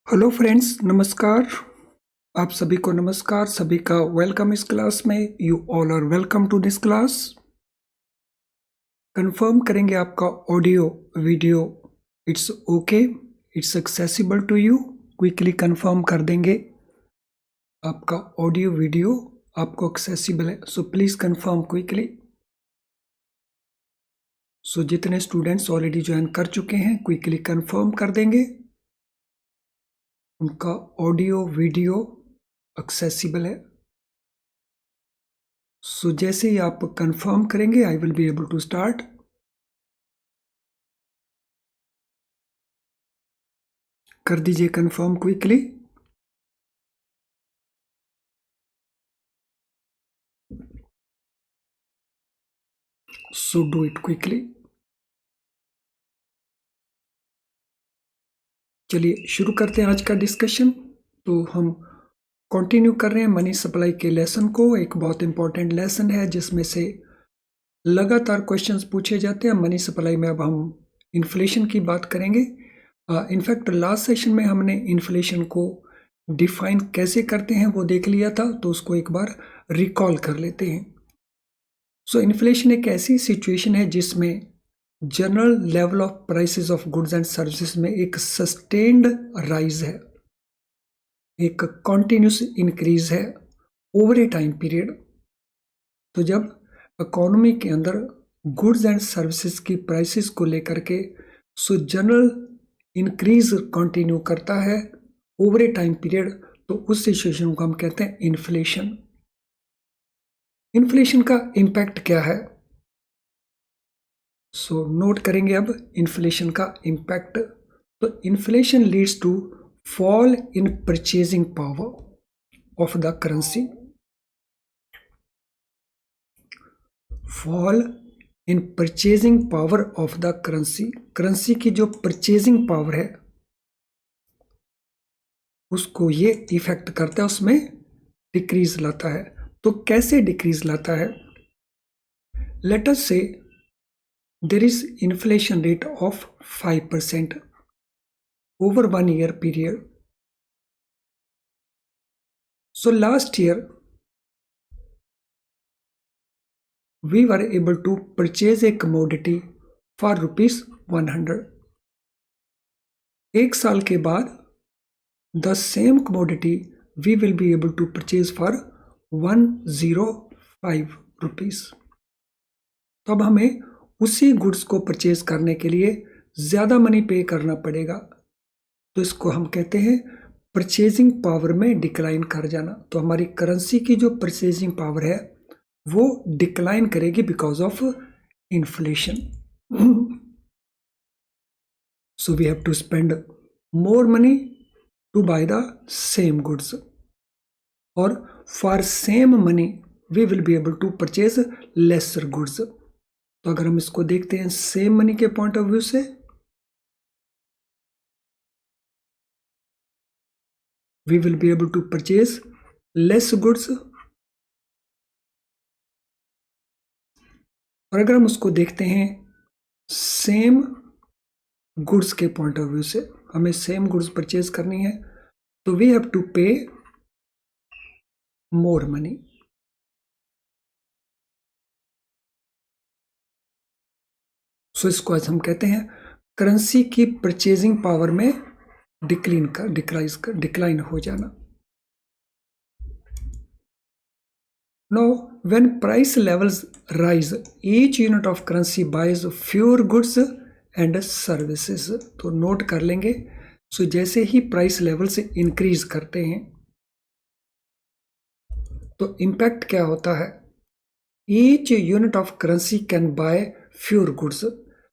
Hello friends, नमस्कार। आप सभी को नमस्कार, सभी का वेलकम इस क्लास में। You all are welcome to this class. Confirm करेंगे आपका audio video it's okay, it's accessible to you. Quickly confirm कर देंगे आपका ऑडियो वीडियो आपको एक्सेसिबल है, so please confirm quickly. So जितने स्टूडेंट्स ऑलरेडी ज्वाइन कर चुके हैं क्विकली कंफर्म कर देंगे उनका ऑडियो वीडियो एक्सेसिबल है। सो जैसे ही आप कंफर्म करेंगे I will be able to start. कर दीजिए confirm quickly. So do it quickly. चलिए शुरू करते हैं आज का डिस्कशन। तो हम कंटिन्यू कर रहे हैं मनी सप्लाई के लेसन को। एक बहुत इंपॉर्टेंट लेसन है जिसमें से लगातार क्वेश्चंस पूछे जाते हैं मनी सप्लाई में। अब हम इन्फ्लेशन की बात करेंगे। इनफैक्ट लास्ट सेशन में हमने इन्फ्लेशन को डिफाइन कैसे करते हैं वो देख लिया था, तो उसको एक बार रिकॉल कर लेते हैं। सो इन्फ्लेशन एक ऐसी सिचुएशन है जिसमें general level of prices of goods and services में एक सस्टेन्ड राइज है, एक कॉन्टिन्यूस इंक्रीज है ओवर ए टाइम पीरियड। तो जब इकोनॉमी के अंदर गुड्स एंड सर्विसेज की प्राइसेस को लेकर के सो जनरल इंक्रीज कंटिन्यू करता है ओवर ए टाइम पीरियड, तो उस सिचुएशन को हम कहते हैं इन्फ्लेशन। इन्फ्लेशन का इम्पैक्ट क्या है? सो नोट करेंगे अब इन्फ्लेशन का इम्पैक्ट। तो inflation leads to fall in purchasing power of the currency. Fall in purchasing power of the currency. Currency की जो परचेजिंग पावर है उसको ये इफेक्ट करता है, उसमें डिक्रीज लाता है। तो कैसे डिक्रीज लाता है? लेट अस से there is inflation rate of 5% over 1 year period. So last year we were able to purchase a commodity for rupees 100. एक साल के बाद the same commodity we will be able to purchase for 105 rupees. तो अब हमें उसी goods को purchase करने के लिए ज़्यादा मनी पे करना पड़ेगा। तो इसको हम कहते हैं परचेजिंग पावर में डिक्लाइन कर जाना। तो हमारी करेंसी की जो परचेजिंग पावर है वो डिक्लाइन करेगी because of inflation. So we have to spend more money to buy the same goods, और for same money we will be able to purchase lesser goods. तो अगर हम इसको देखते हैं सेम मनी के पॉइंट ऑफ व्यू से, we will be able to purchase less goods। और अगर हम उसको देखते हैं सेम गुड्स के पॉइंट ऑफ व्यू से, हमें सेम गुड्स परचेज करनी है, तो वी हैव टू पे मोर मनी। सो इसको आज हम कहते हैं करेंसी की परचेजिंग पावर में डिक्लाइन हो जाना। Now, when price levels rise, each unit of currency buys fewer goods and services। तो नोट कर लेंगे। सो जैसे ही प्राइस लेवल से इंक्रीज करते हैं तो इम्पैक्ट क्या होता है? Each unit of currency can buy fewer goods.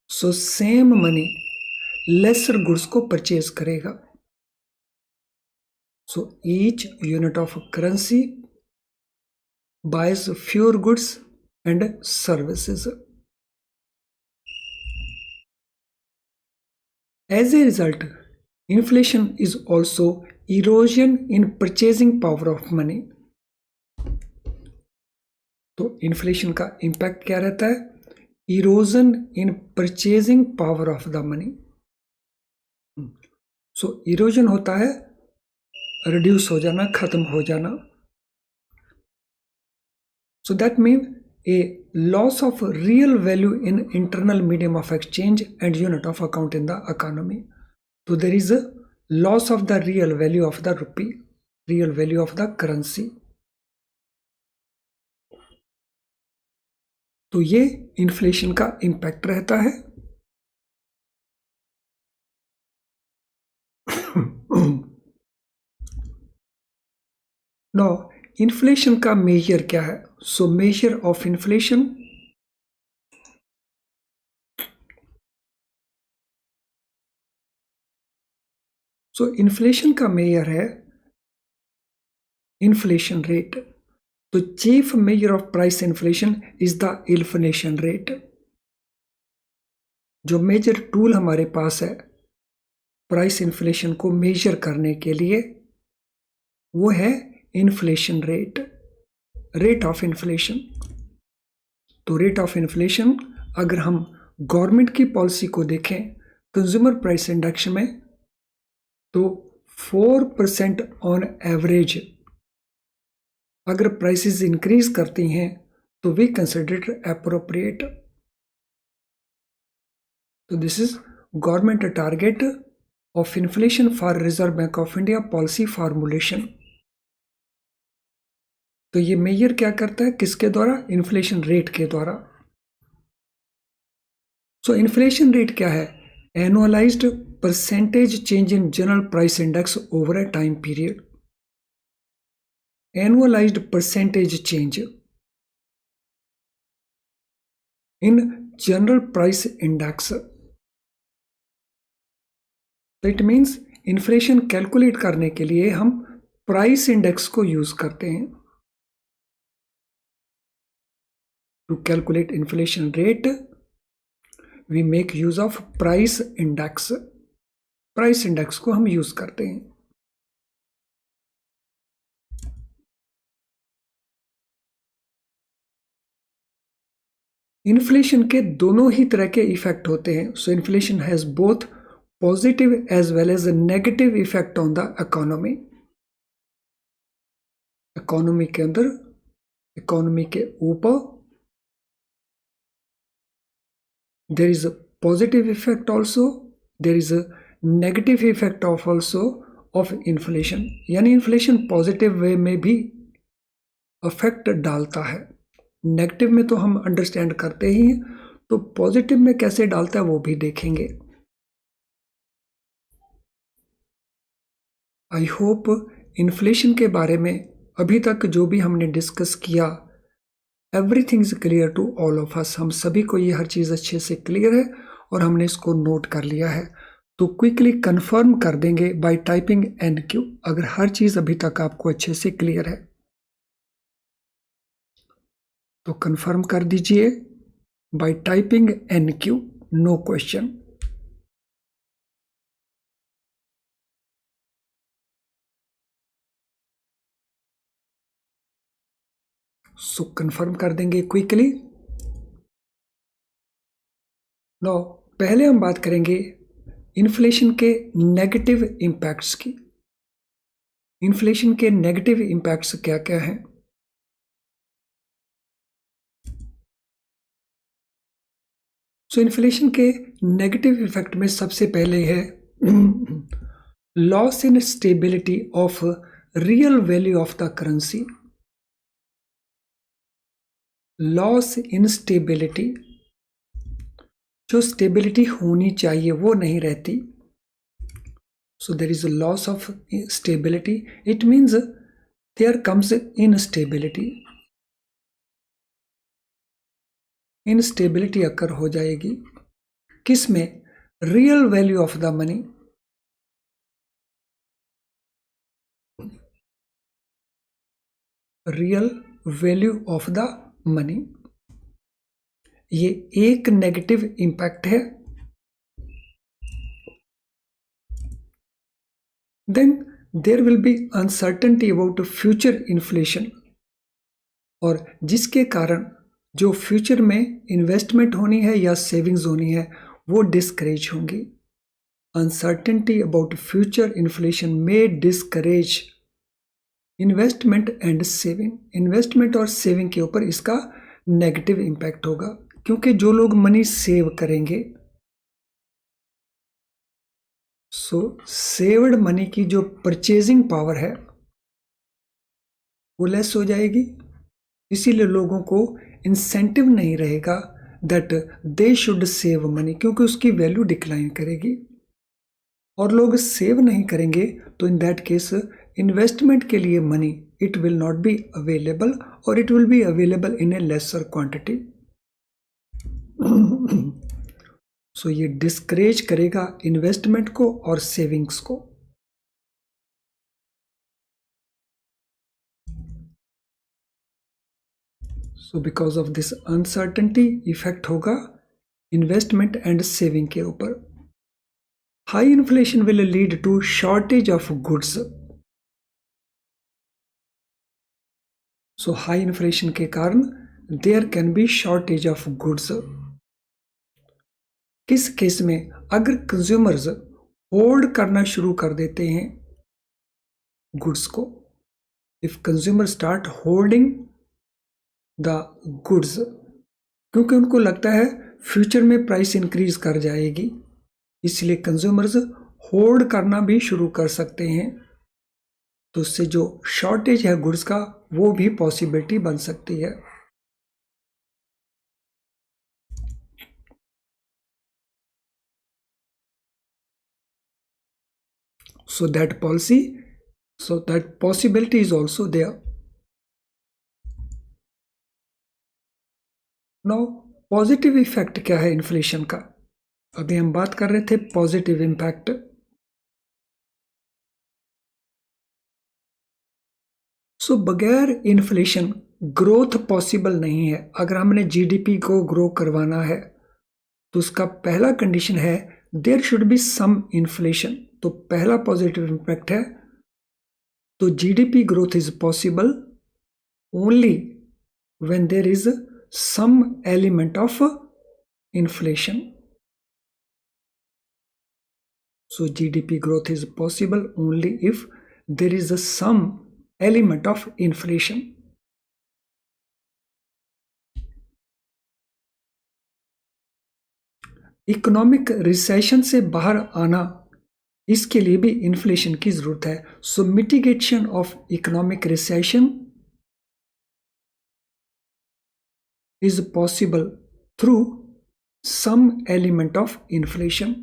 So same money lesser goods को परचेज करेगा। So each unit of currency buys fewer goods and services. As a result, inflation is also erosion in purchasing power of money. तो inflation का impact क्या रहता है? Erosion in purchasing power of the money. So erosion होता है reduce हो जाना, खत्म हो जाना। So that mean a loss of real value in internal medium of exchange and unit of account in the economy. तो there is a loss of the real value of the rupee, real value of the currency. तो ये inflation का impact रहता है। No, inflation का major क्या है? So measure of inflation, so inflation का मेजर है इन्फ्लेशन रेट। तो chief measure of price inflation is the inflation rate. जो मेजर टूल हमारे पास है प्राइस इन्फ्लेशन को मेजर करने के लिए वो है inflation rate, rate of inflation. तो रेट ऑफ इन्फ्लेशन अगर हम गवर्नमेंट की पॉलिसी को देखें कंज्यूमर प्राइस इंडेक्स में, तो 4% ऑन एवरेज अगर प्राइसेस इंक्रीज करती हैं तो वी कंसिडर एप्रोप्रिएट। तो this is government target of inflation for reserve bank of India policy formulation. तो ये मेजर क्या करता है, किसके द्वारा? इन्फ्लेशन रेट के द्वारा। सो इन्फ्लेशन रेट क्या है? Annualised percentage change in general price index over a time period. Annualised percentage change in general price index. तो इट मीन्स इन्फ्लेशन कैलकुलेट करने के लिए हम प्राइस इंडेक्स को यूज करते हैं। To calculate inflation rate we make use of price index. Price index को हम यूज करते हैं। इन्फ्लेशन के दोनों ही तरह के इफेक्ट होते हैं। So inflation has both positive as well as negative effect on the economy. Economy के अंदर, इकोनॉमी के ऊपर there is a positive effect also, there is a negative effect of also of inflation. यानी inflation positive way में भी affect डालता है, negative में तो हम अंडरस्टैंड करते ही हैं, तो पॉजिटिव में कैसे डालता है वो भी देखेंगे। आई होप इन्फ्लेशन के बारे में अभी तक जो भी हमने डिस्कस किया everything is clear to all of us. हम सभी को ये हर चीज़ अच्छे से क्लियर है और हमने इसको नोट कर लिया है। तो क्विकली कंफर्म कर देंगे बाय टाइपिंग NQ अगर हर चीज़ अभी तक आपको अच्छे से क्लियर है तो कंफर्म कर दीजिए by typing NQ, no question. So confirm कर देंगे क्विकली। नो, पहले हम बात करेंगे इन्फ्लेशन के नेगेटिव इंपैक्ट्स की। इन्फ्लेशन के नेगेटिव इंपैक्ट्स क्या क्या हैं? सो इन्फ्लेशन के नेगेटिव इफेक्ट में सबसे पहले है loss in stability of real value of the currency. Loss in stability, जो स्टेबिलिटी होनी चाहिए वो नहीं रहती। So there is a loss of stability, it means there comes instability. Instability occur हो जाएगी किस में? Real value of the money. Real value of the money, ये एक नेगेटिव इंपैक्ट है। Then there will be uncertainty about future inflation, और जिसके कारण जो फ्यूचर में इन्वेस्टमेंट होनी है या सेविंग्स होनी है वो डिस्करेज होंगी। Uncertainty about future inflation may discourage investment and saving. Investment और सेविंग के ऊपर इसका नेगेटिव इम्पैक्ट होगा, क्योंकि जो लोग मनी सेव करेंगे, सेव्ड मनी की जो परचेजिंग पावर है वो लेस हो जाएगी। इसीलिए लोगों को इंसेंटिव नहीं रहेगा that they should save money, क्योंकि उसकी वैल्यू डिक्लाइन करेगी और लोग सेव नहीं करेंगे तो इन दैट केस इन्वेस्टमेंट के लिए money it will not be available और it will be available in a lesser quantity. So ये डिस्करेज करेगा इन्वेस्टमेंट को और सेविंग्स को। So because of this uncertainty effect होगा इन्वेस्टमेंट एंड सेविंग के ऊपर। High inflation will lead to shortage of goods. So high inflation के कारण there can be shortage of goods. किस केस में? अगर कंज्यूमर्स होल्ड करना शुरू कर देते हैं गुड्स को, if consumer start holding the goods, क्योंकि उनको लगता है फ्यूचर में प्राइस इंक्रीज कर जाएगी, इसलिए कंज्यूमर्स होल्ड करना भी शुरू कर सकते हैं। तो उससे जो शॉर्टेज है गुड्स का वो भी पॉसिबिलिटी बन सकती है। So that possibility is also there. Now positive effect क्या है इन्फ्लेशन का? अभी हम बात कर रहे थे पॉजिटिव इम्पैक्ट। बगैर इन्फ्लेशन ग्रोथ पॉसिबल नहीं है। अगर हमने जीडीपी को ग्रो करवाना है तो उसका पहला कंडीशन है there should be some inflation. तो पहला पॉजिटिव इम्पैक्ट है, तो GDP growth is possible only when there is some element of inflation. So GDP growth is possible only if there is some element of inflation. Economic recession से बाहर आना, इसके लिए भी इन्फ्लेशन की जरूरत है। So mitigation of economic recession is possible through some element of inflation.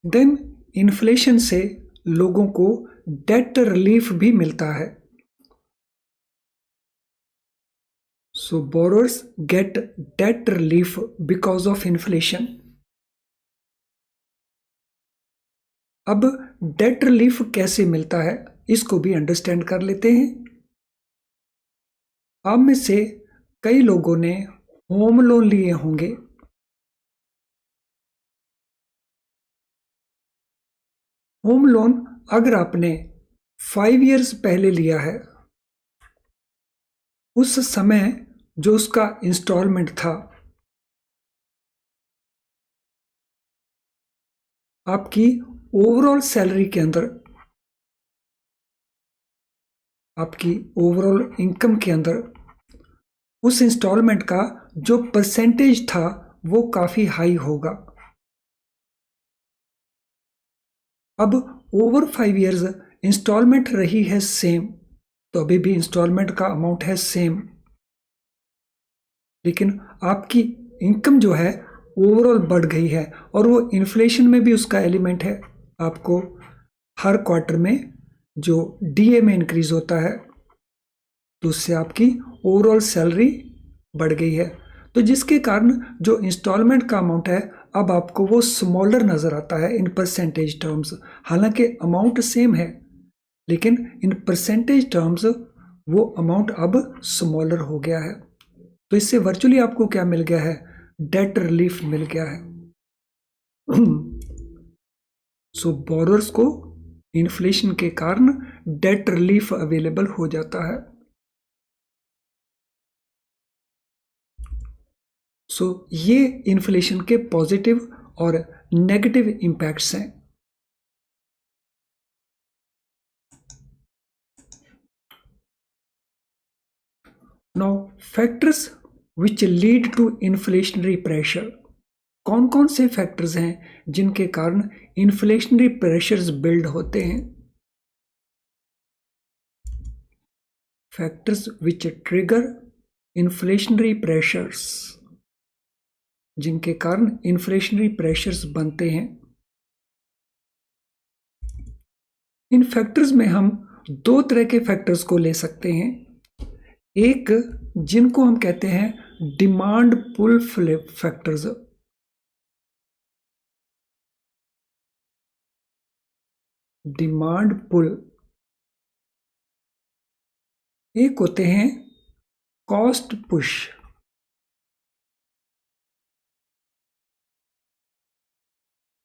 Then inflation से लोगों को डेट रिलीफ भी मिलता है। So borrowers get debt relief because of inflation. अब डेट रिलीफ कैसे मिलता है इसको भी अंडरस्टैंड कर लेते हैं। आप में से कई लोगों ने होम लोन लिए होंगे। होम लोन अगर आपने 5 इयर्स पहले लिया है, उस समय जो उसका इंस्टॉलमेंट था आपकी ओवरऑल सैलरी के अंदर, आपकी ओवरऑल इनकम के अंदर उस इंस्टॉलमेंट का जो परसेंटेज था वो काफी हाई होगा। अब ओवर 5 इयर्स इंस्टॉलमेंट रही है सेम, तो अभी भी इंस्टॉलमेंट का अमाउंट है सेम, लेकिन आपकी इनकम जो है ओवरऑल बढ़ गई है और वो इन्फ्लेशन में भी उसका एलिमेंट है। आपको हर क्वार्टर में जो डीए में इंक्रीज होता है तो उससे आपकी ओवरऑल सैलरी बढ़ गई है। तो जिसके कारण जो इंस्टॉलमेंट का अमाउंट है अब आपको वो स्मॉलर नज़र आता है इन परसेंटेज टर्म्स। हालांकि अमाउंट सेम है लेकिन इन परसेंटेज टर्म्स वो अमाउंट अब स्मॉलर हो गया है। तो इससे वर्चुअली आपको क्या मिल गया है? डेट रिलीफ मिल गया है। सो बोरोअर्स को इन्फ्लेशन के कारण डेट रिलीफ अवेलेबल हो जाता है। सो ये इन्फ्लेशन के पॉजिटिव और नेगेटिव इम्पैक्ट्स हैं। Now factors which lead to inflationary pressure, कौन कौन से फैक्टर्स हैं जिनके कारण इन्फ्लेशनरी प्रेशर्स बिल्ड होते हैं? Factors which trigger inflationary pressures, जिनके कारण इन्फ्लेशनरी प्रेशर्स बनते हैं। इन फैक्टर्स में हम दो तरह के फैक्टर्स को ले सकते हैं। एक जिनको हम कहते हैं demand pull factors, demand pull. एक होते हैं कॉस्ट पुश।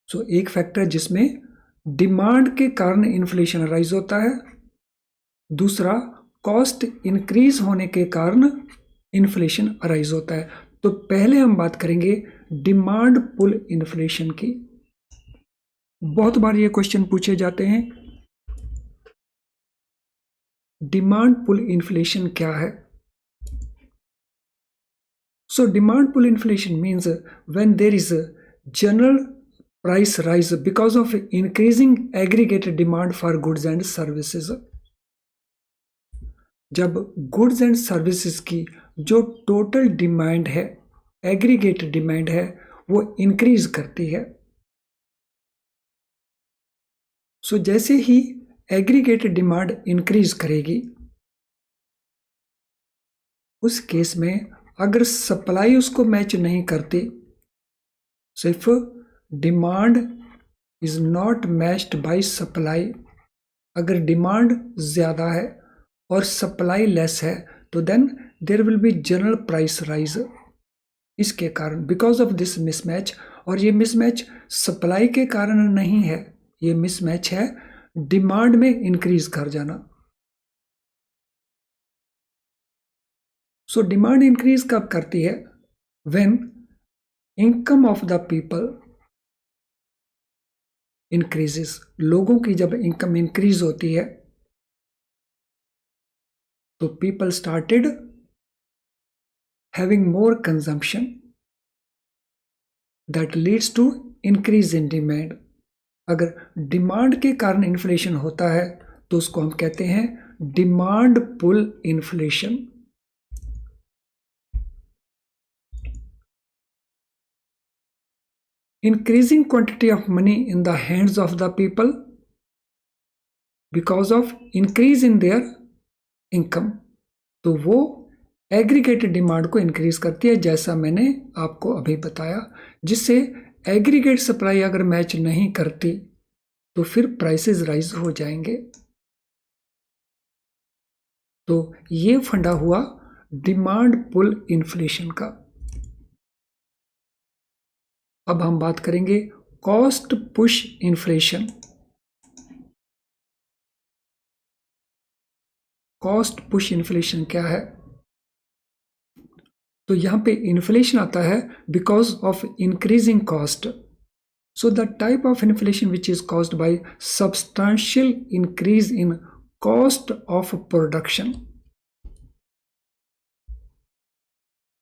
सो एक फैक्टर जिसमें डिमांड के कारण इन्फ्लेशन राइज होता है, दूसरा कॉस्ट इंक्रीज होने के कारण इन्फ्लेशन अराइज होता है। तो पहले हम बात करेंगे डिमांड पुल इन्फ्लेशन की। बहुत बार ये क्वेश्चन पूछे जाते हैं, डिमांड पुल इन्फ्लेशन क्या है? So demand pull inflation means when there is a general price rise because of increasing aggregated demand for goods and services। जब गुड्स एंड सर्विसेज की जो टोटल डिमांड है, एग्रीगेटेड डिमांड है, वो increase करती है। सो जैसे ही एग्रीगेटेड डिमांड इंक्रीज करेगी, उस केस में अगर सप्लाई उसको मैच नहीं करती, सिर्फ demand is not matched by supply, अगर डिमांड ज़्यादा है और सप्लाई लेस है तो then there will be general price rise. इसके कारण बिकॉज ऑफ दिस मिसमैच, और ये मिसमैच सप्लाई के कारण नहीं है, ये मिसमैच है डिमांड में इंक्रीज कर जाना। सो डिमांड इंक्रीज कब करती है? When income of the people increases, लोगों की जब इनकम इंक्रीज होती है तो people started having more consumption, that leads to increase in demand. अगर डिमांड के कारण इन्फ्लेशन होता है तो उसको हम कहते हैं demand pull inflation. Increasing quantity of money in the hands of the people because of increase in their income, तो वो एग्रीगेटेड डिमांड को इंक्रीज करती है, जैसा मैंने आपको अभी बताया, जिससे एग्रीगेट सप्लाई अगर मैच नहीं करती तो फिर प्राइसेस राइज हो जाएंगे। तो ये फंडा हुआ डिमांड पुल इन्फ्लेशन का। अब हम बात करेंगे cost push inflation. Cost push inflation क्या है? तो यहां पे इन्फ्लेशन आता है because of increasing cost. So the type of inflation which is caused by substantial increase in cost of production.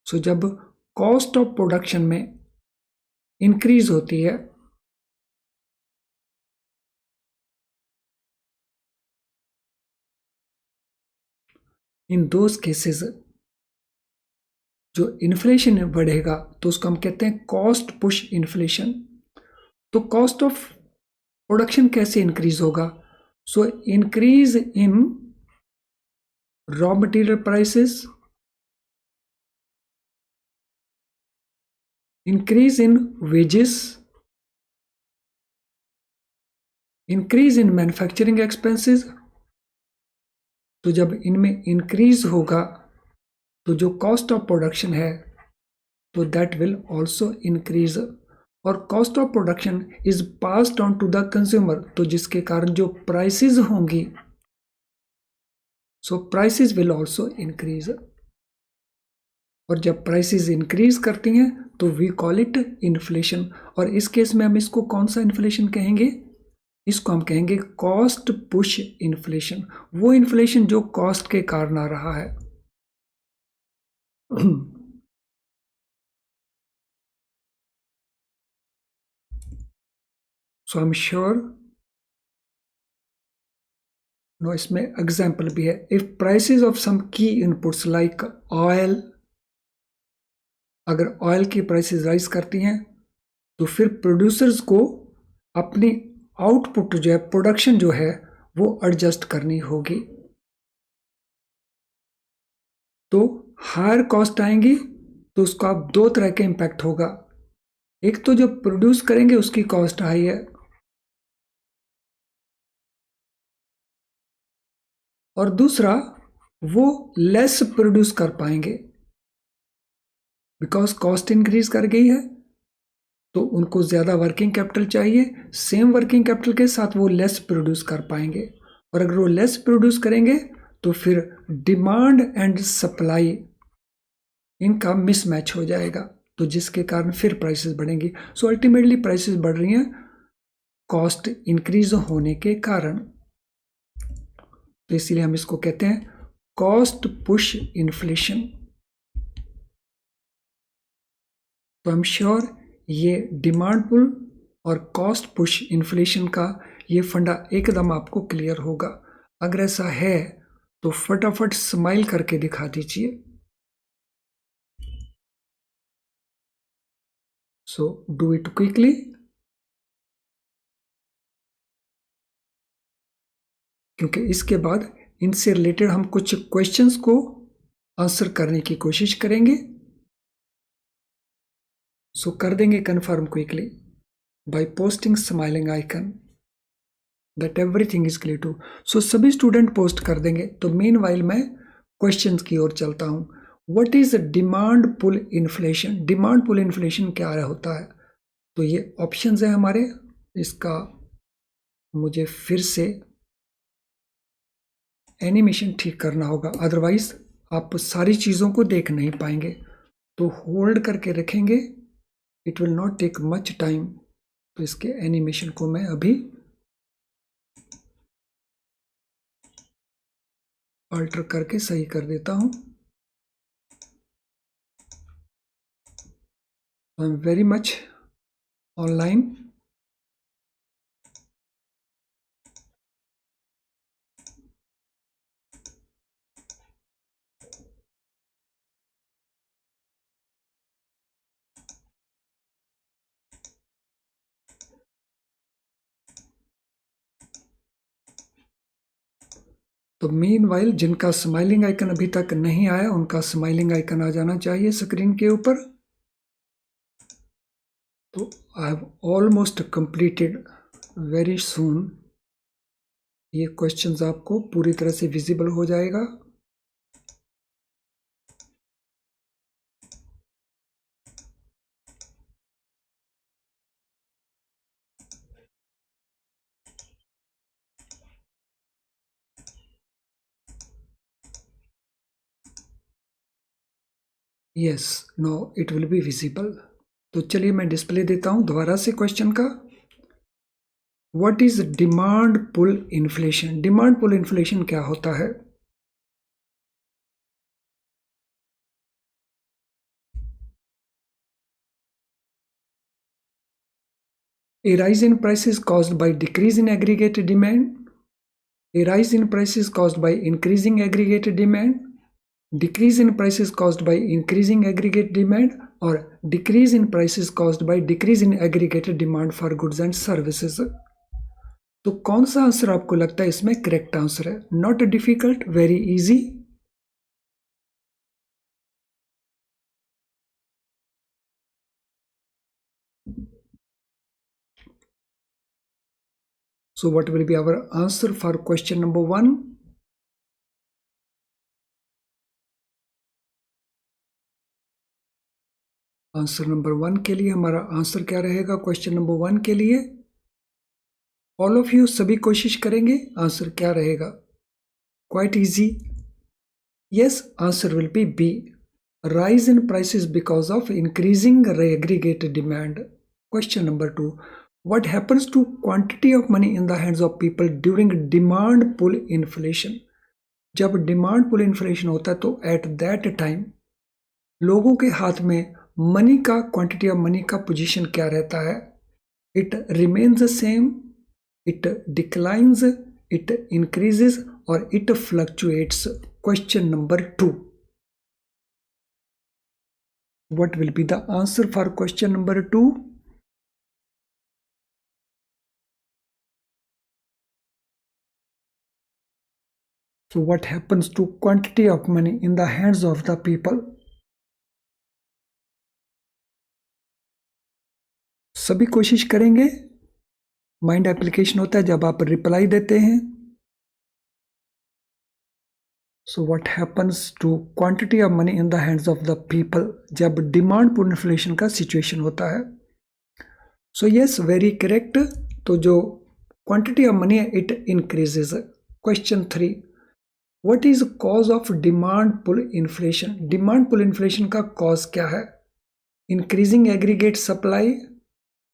So जब कॉस्ट ऑफ प्रोडक्शन में इंक्रीज होती है इन दोज केसेस जो इन्फ्लेशन बढ़ेगा तो उसको हम कहते हैं कॉस्ट पुश इन्फ्लेशन। तो कॉस्ट ऑफ प्रोडक्शन कैसे इंक्रीज होगा? So increase in raw material prices, increase in wages, increase in manufacturing expenses। तो जब इनमें इंक्रीज होगा तो जो कॉस्ट ऑफ प्रोडक्शन है तो दैट विल ऑल्सो इंक्रीज, और cost of production is passed on to the consumer, तो जिसके कारण जो प्राइसेस होंगी, so prices will also increase. और जब प्राइसेस इंक्रीज करती हैं तो वी कॉल इट इन्फ्लेशन। और इस केस में हम इसको कौन सा इन्फ्लेशन कहेंगे? इसको हम कहेंगे कॉस्ट पुश इन्फ्लेशन, वो इन्फ्लेशन जो कॉस्ट के कारण आ रहा है। सो आई एम श्योर नो, इसमें एग्जाम्पल भी है। इफ प्राइसेस ऑफ सम की इनपुट्स लाइक ऑयल, अगर ऑयल की प्राइसेस राइज करती हैं तो फिर प्रोड्यूसर्स को अपनी आउटपुट जो है, प्रोडक्शन जो है, वो एडजस्ट करनी होगी। तो हायर कॉस्ट आएंगी तो उसका दो तरह के इम्पैक्ट होगा। एक तो जो प्रोड्यूस करेंगे उसकी कॉस्ट हाई है, और दूसरा वो लेस प्रोड्यूस कर पाएंगे बिकॉज कॉस्ट इंक्रीज कर गई है, तो उनको ज़्यादा वर्किंग कैपिटल चाहिए। सेम वर्किंग कैपिटल के साथ वो लेस प्रोड्यूस कर पाएंगे, और अगर वो लेस प्रोड्यूस करेंगे तो फिर डिमांड एंड सप्लाई इनका मिसमैच हो जाएगा, तो जिसके कारण फिर प्राइसेस बढ़ेंगी। सो अल्टीमेटली प्राइसेस बढ़ रही हैं कॉस्ट इंक्रीज होने के कारण। तो इसीलिए हम इसको कहते हैं कॉस्ट पुश इन्फ्लेशन। तो आई एम श्योर ये डिमांड पुल और कॉस्ट पुश इन्फ्लेशन का ये फंडा एकदम आपको क्लियर होगा। अगर ऐसा है तो फटाफट स्माइल करके दिखा दीजिए। सो डू इट क्विकली। क्योंकि इसके बाद इनसे रिलेटेड हम कुछ क्वेश्चंस को आंसर करने की कोशिश करेंगे। सो कर देंगे confirm quickly by posting smiling icon that everything is clear too. So सभी स्टूडेंट पोस्ट कर देंगे। तो मीन वाइल मैं क्वेश्चंस की ओर चलता हूं। What is demand pull inflation? Demand pull inflation क्या होता है? तो ये ऑप्शंस है हमारे, इसका मुझे फिर से एनिमेशन ठीक करना होगा, अदरवाइज आप सारी चीज़ों को देख नहीं पाएंगे। तो होल्ड करके रखेंगे, it will not take much time. तो इसके एनिमेशन को मैं अभी अल्टर करके सही कर देता हूं। I am very much online. तो मीन वाइल जिनका स्माइलिंग आइकन अभी तक नहीं आया उनका स्माइलिंग आइकन आ जाना चाहिए स्क्रीन के ऊपर। तो I have almost completed, very soon ये क्वेश्चंस आपको पूरी तरह से विजिबल हो जाएगा। Yes, no it will be visible. तो चलिए मैं डिस्प्ले देता हूं दोबारा से क्वेश्चन का। What is demand pull inflation? Demand pull inflation क्या होता है? A rise in prices caused by decrease in aggregate demand, a rise in prices caused by increasing aggregate demand, decrease in prices caused by increasing aggregate demand, और decrease in prices caused by decrease in aggregate demand for goods and services। तो कौन सा answer आपको लगता है इसमें correct answer है? Not difficult, very easy. So what will be our answer for question number 1? Answer number 1 के लिए हमारा आंसर क्या रहेगा? क्वेश्चन नंबर 1 के लिए ऑल ऑफ यू सभी कोशिश करेंगे, आंसर क्या रहेगा? Quite easy. Yes, answer will be B. rise in prices because of increasing aggregate demand. Question number 2. What happens to quantity of money in the hands of people during demand pull inflation? जब demand pull inflation होता है तो at that time लोगों के हाथ में money का quantity of money का पोजीशन क्या रहता है? It remains same, it declines, it increases और it fluctuates. Question number 2. What will be the answer for question number 2? So what happens to quantity of money in the hands of the people? सभी कोशिश करेंगे. Mind application होता है जब आप reply देते हैं. So what happens to quantity of money in the hands of the people जब डिमांड पुल इन्फ्लेशन का सिचुएशन होता है? So yes, very correct. तो जो क्वांटिटी ऑफ मनी है it increases. Question 3. What is cause of demand pull inflation? Demand pull inflation का cause क्या है? Increasing aggregate supply,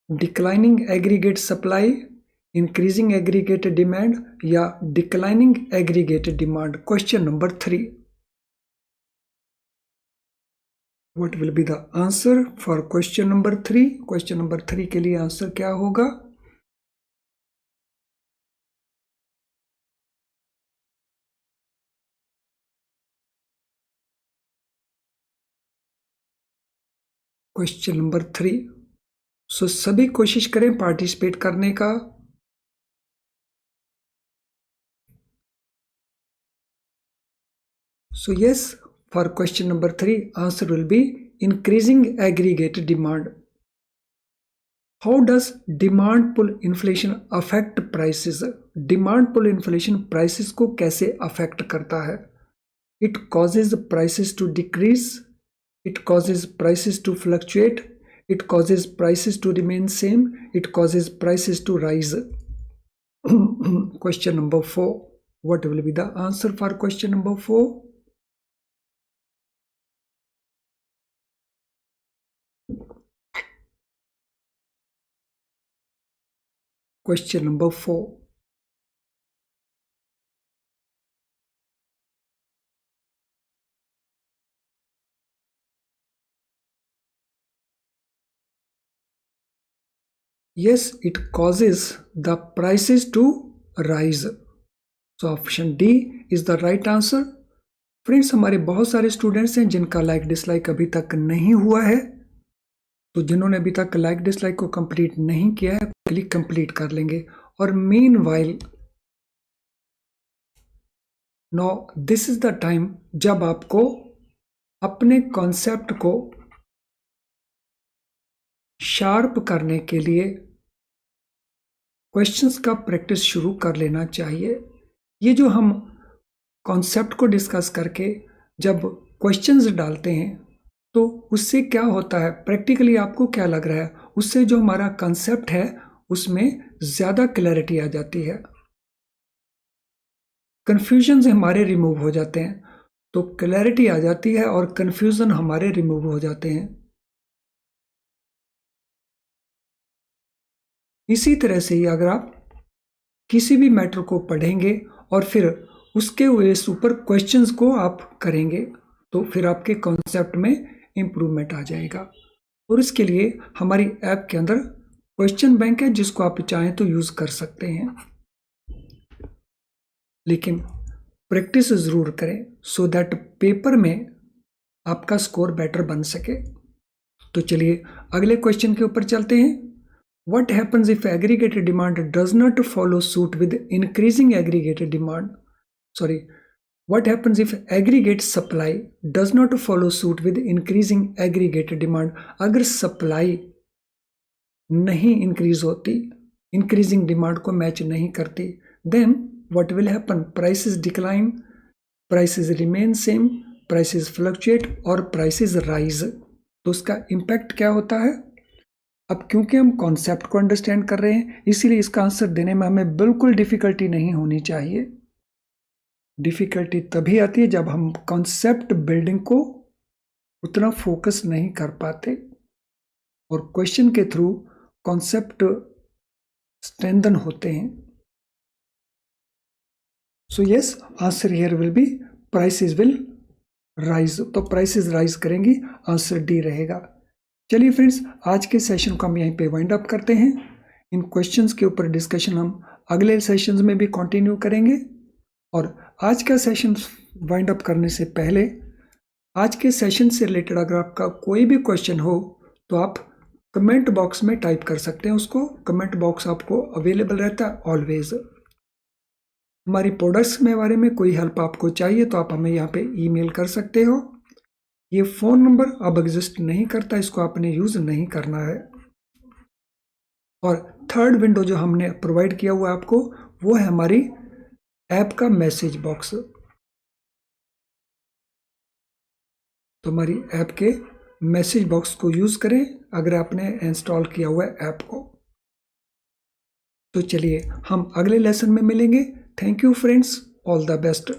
declining aggregate supply, increasing aggregate demand या declining aggregate demand. Question number 3. What will be the answer for question number 3? Question number 3 के लिए answer क्या होगा? Question number 3. सो सभी कोशिश करें पार्टिसिपेट करने का. So yes, for question number 3, answer will be increasing aggregate demand. How does demand pull inflation affect prices? Demand pull inflation prices को कैसे affect करता है? It causes prices to decrease, it causes prices to fluctuate, it causes prices to remain same, it causes prices to rise. Question number 4. What will be the answer for question number 4? Question number 4. Yes, it causes the prices to rise. So option D is the right answer. Friends, हमारे बहुत सारे students हैं जिनका like dislike अभी तक नहीं हुआ है. तो जिन्होंने अभी तक लाइक डिसलाइक को कंप्लीट नहीं किया है क्लिक कंप्लीट कर लेंगे. और meanwhile no this is the time जब आपको अपने कॉन्सेप्ट को शार्प करने के लिए क्वेश्चंस का प्रैक्टिस शुरू कर लेना चाहिए. ये जो हम कॉन्सेप्ट को डिस्कस करके जब क्वेश्चंस डालते हैं तो उससे क्या होता है, प्रैक्टिकली आपको क्या लग रहा है, उससे जो हमारा कंसेप्ट है उसमें ज़्यादा क्लैरिटी आ जाती है, कन्फ्यूजन हमारे रिमूव हो जाते हैं. तो क्लैरिटी आ जाती है और कन्फ्यूजन हमारे रिमूव हो जाते हैं. इसी तरह से ही अगर आप किसी भी मैटर को पढ़ेंगे और फिर उसके बेस ऊपर क्वेश्चंस को आप करेंगे तो फिर आपके कॉन्सेप्ट में इम्प्रूवमेंट आ जाएगा. और इसके लिए हमारी ऐप के अंदर क्वेश्चन बैंक है जिसको आप चाहें तो यूज़ कर सकते हैं, लेकिन प्रैक्टिस ज़रूर करें सो दैट पेपर में आपका स्कोर बेटर बन सके. तो चलिए अगले क्वेश्चन के ऊपर चलते हैं. What happens if aggregated demand does not follow suit with increasing aggregated demand? Sorry, what happens if aggregate supply does not follow suit with increasing aggregate demand? अगर सप्लाई नहीं इंक्रीज होती, इंक्रीजिंग डिमांड को match नहीं करती, then what will happen? Prices decline, prices remain same, prices fluctuate और prices rise. तो उसका impact क्या होता है? अब क्योंकि हम कॉन्सेप्ट को अंडरस्टैंड कर रहे हैं इसीलिए इसका आंसर देने में हमें बिल्कुल डिफ़िकल्टी नहीं होनी चाहिए. डिफ़िकल्टी तभी आती है जब हम कॉन्सेप्ट बिल्डिंग को उतना फोकस नहीं कर पाते और क्वेश्चन के थ्रू कॉन्सेप्ट स्ट्रेंथन होते हैं। So yes, answer here will be prices will rise. तो प्राइसेस राइज करेंगी, आंसर डी रहेगा। चलिए फ्रेंड्स, आज के सेशन को हम यहीं पे वाइंड अप करते हैं। इन क्वेश्चंस के ऊपर डिस्कशन हम अगले सेशंस में भी कंटिन्यू करेंगे। और आज का सेशन वाइंड अप करने से पहले, आज के सेशन से रिलेटेड अगर आपका कोई भी क्वेश्चन हो तो आप कमेंट बॉक्स में टाइप कर सकते हैं उसको। कमेंट बॉक्स आपको अवेलेबल रहता है ऑलवेज। हमारी प्रोडक्ट्स में बारे में कोई हेल्प आपको चाहिए तो आप हमें यहाँ पे ईमेल कर सकते हो। ये फ़ोन नंबर अब एग्जिस्ट नहीं करता, इसको आपने यूज़ नहीं करना है। और थर्ड विंडो जो हमने प्रोवाइड किया हुआ है आपको, वो है हमारी ऐप का मैसेज बॉक्स। तो हमारी ऐप के मैसेज बॉक्स को यूज़ करें अगर आपने इंस्टॉल किया हुआ है ऐप को। तो चलिए हम अगले लेसन में मिलेंगे। Thank you friends, all the best.